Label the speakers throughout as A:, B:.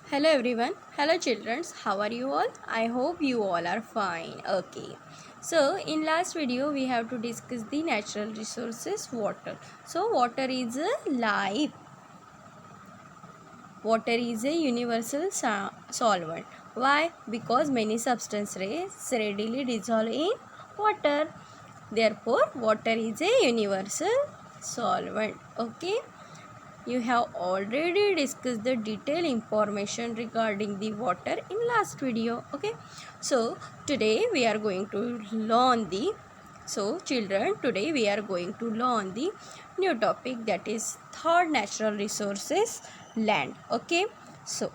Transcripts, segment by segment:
A: Hello everyone. Hello children. How are you all? I hope you all are fine. Okay. So in last video we have to discuss the natural resources water. So water is a life. Water is a universal solvent. Why? Because many substances readily dissolve in water. Therefore water is a universal solvent. Okay. You have already discussed the detailed information regarding the water in last video. Okay, so today we are going to learn the children, today we are going to learn the new topic, that is third natural resources, land. Okay, so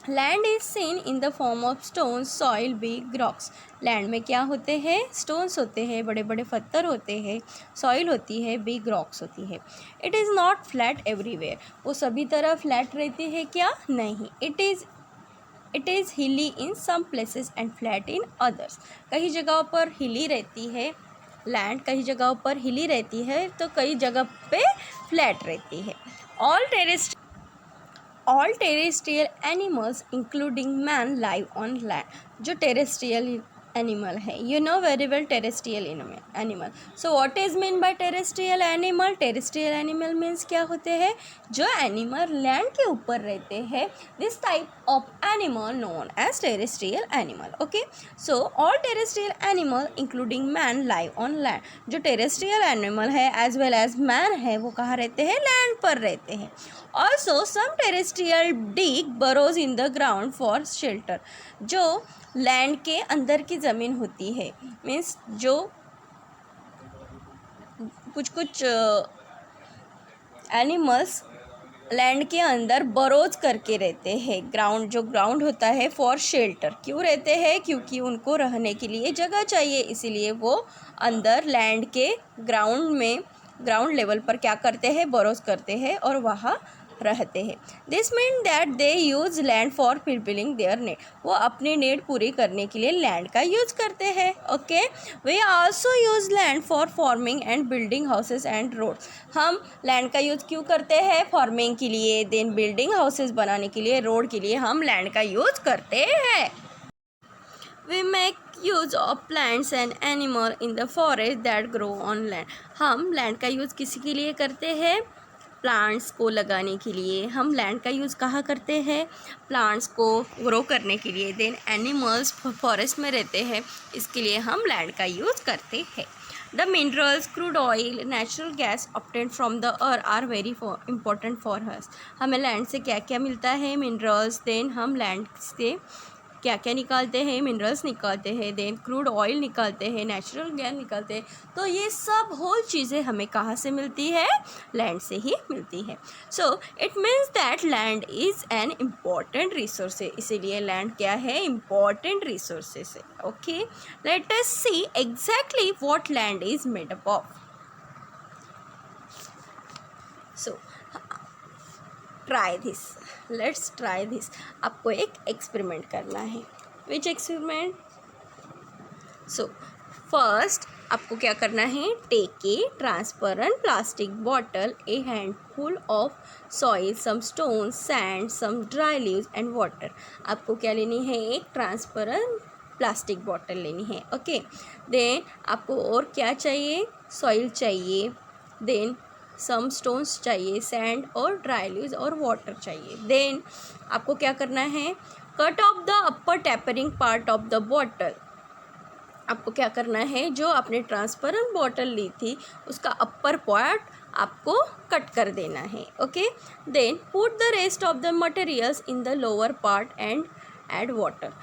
A: land is seen in the form of stones, soil, big rocks. Land में क्या होते हैं? Stones होते हैं, बड़े बड़े पत्थर होते हैं, सॉइल होती है, बिग रॉक्स होती है. It is not flat everywhere. वो सभी तरह फ्लैट रहती है क्या? नहीं. It is hilly in some places and flat in others. कई जगहों पर हिली रहती है लैंड, कई जगहों पर हिली रहती है तो कई जगह पे फ्लैट रहती है. All terrestrial animals including man live on land. जो टेरेस्ट्रियल एनिमल है, you know very well terrestrial animal. So what is mean by terrestrial animal? Terrestrial animal means क्या होते हैं? जो एनिमल लैंड के ऊपर रहते हैं. This type of animal known as terrestrial animal. Okay, so all terrestrial animal including man live on land. जो terrestrial animal है एज वेल एज मैन है, वो कहाँ रहते हैं? लैंड पर रहते हैं. Also some terrestrial dig burrows in the ground for shelter. जो लैंड के अंदर की ज़मीन होती है, मीन्स जो कुछ एनिमल्स लैंड के अंदर बरोज करके रहते हैं. जो ग्राउंड होता है फॉर शेल्टर. क्यों रहते हैं? क्योंकि उनको रहने के लिए जगह चाहिए, इसीलिए वो अंदर लैंड के ग्राउंड लेवल पर क्या करते हैं? बरोज करते हैं और वहाँ रहते हैं. This mean that they use land for fulfilling their need. वो अपनी नीड पूरी करने के लिए लैंड का यूज करते हैं. Okay, we also use land for farming and building houses and road. हम लैंड का यूज क्यों करते हैं? फार्मिंग के लिए, देन बिल्डिंग हाउसेस बनाने के लिए, रोड के लिए हम लैंड का यूज करते हैं. We make use of plants and animal in the forest that grow on land. हम लैंड का यूज किसी के लिए करते हैं? प्लांट्स को लगाने के लिए. हम लैंड का यूज़ कहाँ करते हैं? प्लांट्स को ग्रो करने के लिए. देन एनिमल्स फॉरेस्ट में रहते हैं, इसके लिए हम लैंड का यूज़ करते हैं. The minerals, crude oil, natural gas obtained from the earth are very important for us. हमें लैंड से क्या क्या मिलता है? मिनरल्स. देन हम लैंड से क्या क्या निकालते हैं? मिनरल्स निकालते हैं. देन क्रूड ऑयल निकालते हैं, नेचुरल गैस निकालते हैं. तो ये सब होल चीज़ें हमें कहाँ से मिलती है? लैंड से ही मिलती है. So it means that land is an important resource है. इसीलिए लैंड क्या है? इम्पॉर्टेंट रिसोर्सेस है. Okay, let us see exactly what land is made up of. So try this. Let's try this. आपको एक एक्सपेरिमेंट करना है. विच एक्सपेरिमेंट? सो फर्स्ट आपको क्या करना है? Take a transparent plastic bottle, a handful of soil, some stone, sand, some dry leaves and water. आपको क्या लेनी है? एक ट्रांसपेरेंट प्लास्टिक बॉटल लेनी है. ओके, देन आपको और क्या चाहिए? सॉइल चाहिए. देन सम स्टोन्स चाहिए, सैंड और ड्राई लीव्स और वाटर चाहिए. देन आपको क्या करना है? Cut off the upper tapering part of the bottle. आपको क्या करना है? जो आपने ट्रांसपेरेंट बॉटल ली थी उसका अपर पार्ट आपको कट कर देना है. Okay, then put the rest of the materials in the lower part and add water.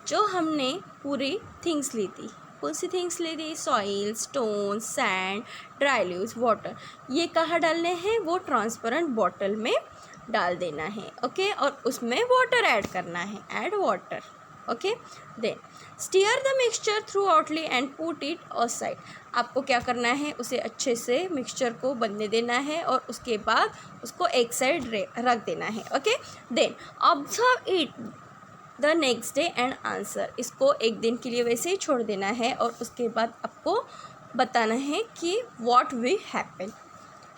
A: जो हमने पूरी थिंग्स ली थी, कौन सी थिंग्स ली थी? Soil, stone, sand, dry leaves, water. ये कहाँ डालने हैं? वो ट्रांसपेरेंट बॉटल में डाल देना है. ओके, और उसमें वाटर ऐड करना है. Add water. Okay, then stir the mixture thoroughly and put it aside. आपको क्या करना है? उसे अच्छे से मिक्सचर को बनने देना है और उसके बाद उसको एक साइड रख देना है. Okay, then observe it the next day and answer. इसको एक दिन के लिए वैसे ही छोड़ देना है और उसके बाद आपको बताना है कि what will happen.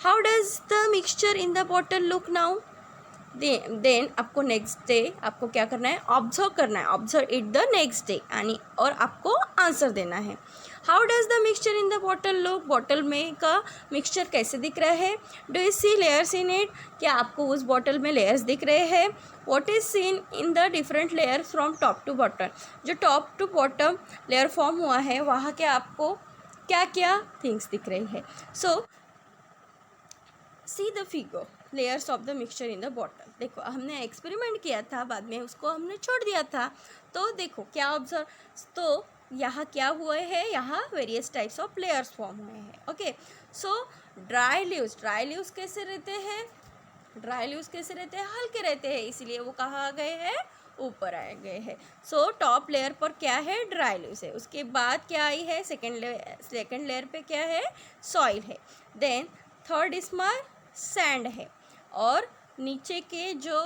A: How does the mixture in the bottle look now? Then आपको नेक्स्ट डे आपको क्या करना है, ऑब्जर्व करना है, observe it the next day यानी, और आपको आंसर देना है। How does the mixture in the bottle look, bottle में का मिक्सचर कैसे दिख रहा है। Do you see layers in it, क्या आपको उस बॉटल में लेयर्स दिख रहे हैं। What is seen in the different layer from top to bottom, जो top to bottom layer form हुआ है वहाँ के आपको क्या क्या थिंग्स दिख रही है। So see the figure layers of the mixture in the bottle. देखो हमने एक्सपेरिमेंट किया था, बाद में उसको हमने छोड़ दिया था, तो देखो क्या ऑब्जर्व, तो यहाँ क्या हुए हैं, यहाँ various types of layers form हुए हैं। ओके, सो ड्राई लीव्स कैसे रहते हैं, ड्राई लीव्स कैसे रहते हैं, हल्के रहते हैं, इसीलिए वो कहाँ आ गए हैं, ऊपर आ गए हैं। सो टॉप लेयर पर क्या है, ड्राई लीव्स है, उसके बाद क्या आई है, सेकेंड लेयर पे क्या है, सॉइल है, देन थर्ड इसमें सैंड है, और नीचे के जो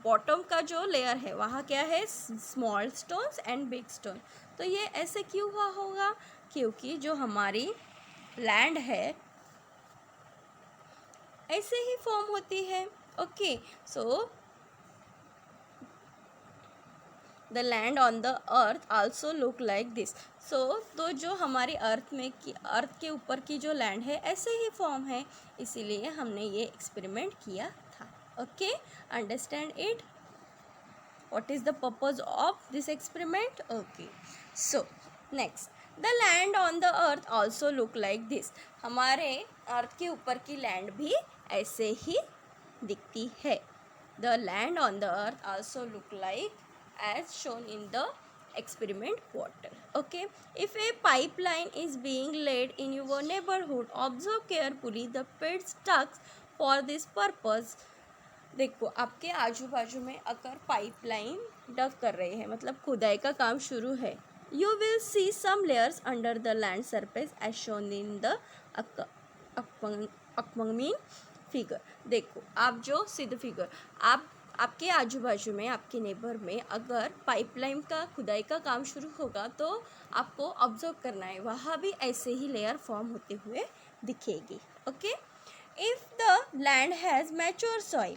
A: बॉटम का जो लेयर है वहाँ क्या है, small stones and big stone. तो ये ऐसे क्यों हुआ होगा, क्योंकि जो हमारी लैंड है ऐसे ही फॉर्म होती है। Okay, so the land on the earth also look like this. So तो जो हमारी अर्थ के ऊपर की जो लैंड है ऐसे ही फॉर्म है, इसीलिए हमने ये एक्सपेरिमेंट किया था। Okay, understand it, what is the purpose of this experiment. Okay, so next, the land on the earth also look like this. हमारे अर्थ के ऊपर की लैंड भी ऐसे ही दिखती है। The land on the earth also look like as shown in the experiment water. Okay, if a pipeline is being laid in your neighborhood, observe carefully the pit ducts for this purpose. देखो आपके आजू बाजू में अगर pipeline डग कर रहे हैं, मतलब खुदाई का काम शुरू है, you will see some layers under the land surface as shown in the upcoming figure. देखो आप जो सीध फिगर, आपके आजू बाजू में, आपके नेबर में अगर पाइपलाइन का खुदाई का काम शुरू होगा तो आपको ऑब्जर्व करना है, वहाँ भी ऐसे ही लेयर फॉर्म होते हुए दिखेगी। Okay, if the land has mature soil,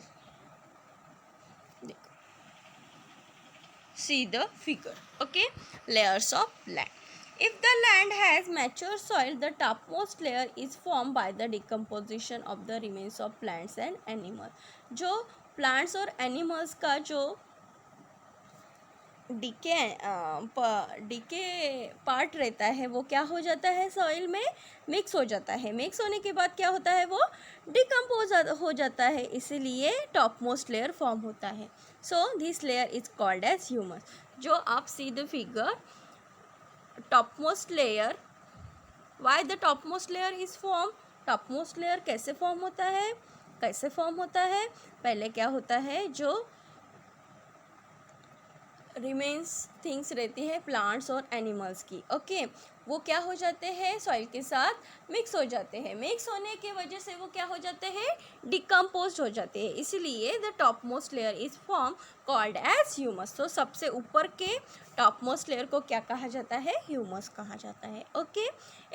A: देखो see the figure. Okay, layers of land, if the land has mature soil, the topmost layer is formed by the decomposition of the remains of plants and animals. जो plants और animals का जो DK part रहता है वो क्या हो जाता है, सॉइल में मिक्स हो जाता है, मिक्स होने के बाद क्या होता है, वो डिकम्पोज हो जाता है, इसीलिए टॉप मोस्ट लेयर फॉर्म होता है। So this layer is called as humus. जो आप see the figure, topmost layer, why the topmost layer is form, topmost layer कैसे फॉर्म होता है, कैसे फॉर्म होता है, पहले क्या होता है, जो रिमेन्स थिंग्स रहती है प्लांट्स और एनिमल्स की, ओके, वो क्या हो जाते हैं, सॉइल के साथ मिक्स हो जाते हैं, मिक्स होने के वजह से वो क्या हो जाते हैं, डिकम्पोज हो जाते हैं, इसीलिए the top most layer is form called as humus. तो सबसे ऊपर के टॉप मोस्ट लेयर को क्या कहा जाता है, ह्यूमस कहा जाता है। Okay,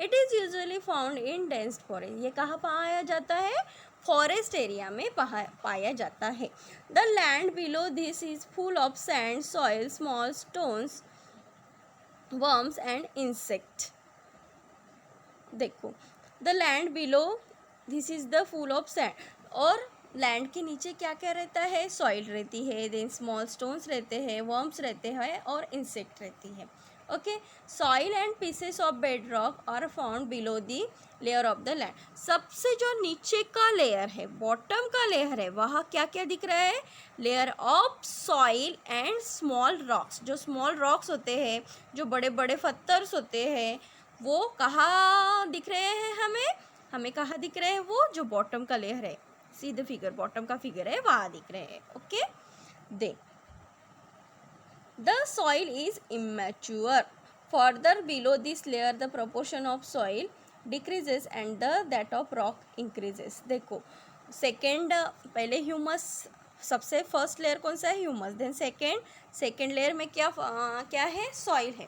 A: it is usually found in dense forest, ये कहाँ पाया जाता है, फॉरेस्ट एरिया में पाया जाता है। The land below this is full of sand, soil, small stones, worms and insect. देखो the land below this is the full of sand, और लैंड के नीचे क्या क्या रहता है, सॉइल रहती है, देन स्मॉल स्टोन्स रहते हैं, वर्म्स रहते हैं और इंसेक्ट रहती है। Okay, soil and pieces of bed rock are found below the layer of the land. सबसे जो नीचे का लेयर है, बॉटम का लेयर है, वहाँ क्या क्या दिख रहा है, layer of soil and small rocks. जो स्मॉल रॉक्स होते हैं, जो बड़े बड़े पत्थर्स होते हैं, वो कहाँ दिख रहे हैं, हमें कहाँ दिख रहे हैं, वो जो बॉटम का लेयर है, सीधे फिगर बॉटम का फिगर है, वहाँ दिख रहे हैं। ओके, देख the soil is immature. Further below this layer the proportion of soil decreases and that of rock increases. देखो सेकेंड, पहले ह्यूमस, सबसे फर्स्ट लेयर कौन सा है, ह्यूमस, देन सेकेंड लेयर में क्या है, सॉइल है।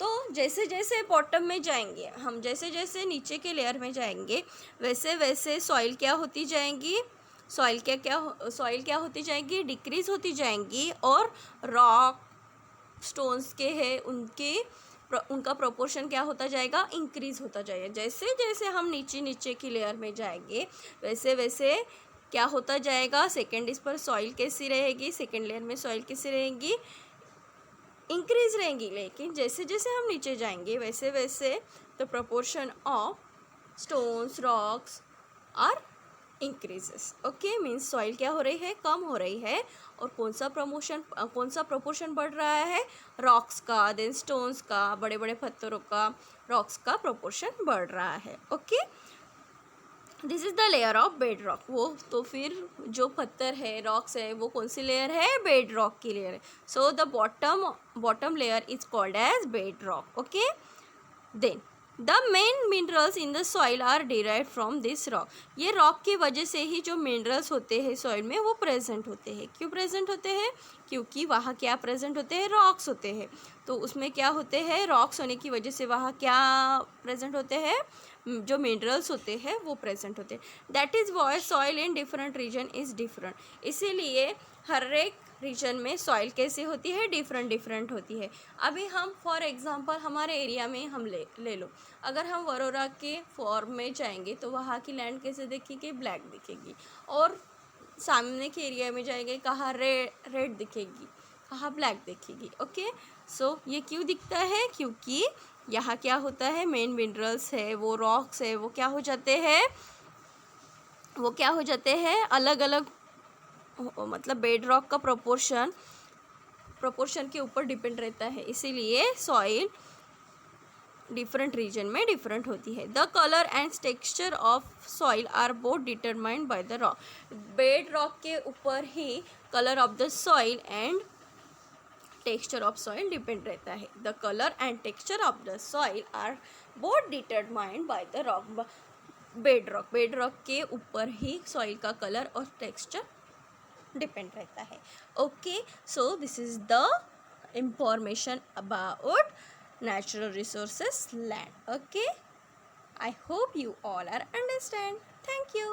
A: तो जैसे जैसे बॉटम में जाएंगे हम, जैसे जैसे नीचे के लेयर में जाएंगे, वैसे वैसे सॉइल क्या होती जाएंगी, सॉइल क्या होती जाएंगी, डिक्रीज होती जाएंगी, और रॉक स्टोन्स के है उनका प्रोपोर्शन क्या होता जाएगा, इंक्रीज होता जाएगा। जैसे जैसे हम नीचे नीचे की लेयर में जाएंगे वैसे वैसे क्या होता जाएगा, सेकेंड इस पर सॉइल कैसी रहेगी, सेकेंड लेयर में सॉइल कैसी रहेंगी, इंक्रीज रहेंगी। लेकिन जैसे जैसे हम नीचे जाएंगे वैसे वैसे the proportion of stones rocks are increases. Okay, means soil क्या हो रही है, कम हो रही है। और कौन सा प्रोपोर्शन बढ़ रहा है, रॉक्स का, देन स्टोन्स का, बड़े बड़े पत्थरों का, रॉक्स का प्रोपोर्शन बढ़ रहा है। Okay, this is the layer of bed rock. वो तो फिर जो पत्थर है, रॉक्स है, वो कौन सी लेयर है, बेड रॉक की लेयर है। So the bottom layer is called as bed rock. Okay, then the main minerals in the soil are derive from this rock. ये रॉक की वजह से ही जो मिनरल्स होते हैं सॉइल में वो प्रेजेंट होते हैं। क्यों प्रेजेंट होते हैं, क्योंकि वहाँ क्या प्रेजेंट होते हैं, रॉक्स होते हैं। तो उसमें क्या होते हैं, रॉक्स होने की वजह से वहाँ क्या प्रेजेंट होते हैं, जो मिनरल्स होते हैं वो प्रेजेंट होते हैं। That is why soil in different region is different. इसीलिए हर एक रीजन में सॉइल कैसे होती है, डिफरेंट होती है। अभी हम फॉर एग्जांपल हमारे एरिया में हम ले लो, अगर हम वरोरा के फॉर्म में जाएंगे तो वहाँ की लैंड कैसे दिखेगी, ब्लैक दिखेगी। और सामने के एरिया में जाएंगे, कहाँ रेड दिखेगी, कहाँ ब्लैक दिखेगी। ओके, सो ये क्यों दिखता है, क्योंकि यहाँ क्या होता है, मेन मिनरल्स है, वो रॉक्स है, वो क्या हो जाते हैं अलग अलग, मतलब बेड रॉक का प्रोपोर्शन के ऊपर डिपेंड रहता है। इसीलिए सॉइल डिफरेंट रीजन में डिफरेंट होती है। The colour and texture of soil are both determined by the rock. Bed rock के ऊपर ही colour of the soil and texture of soil depend रहता है। The colour and texture of the soil are both determined by the rock. Bed rock के ऊपर ही soil का colour और टेक्सचर डिपेंड रहता है। Okay, so this is the information about natural resources land. Okay, I hope you all are understand. Thank you.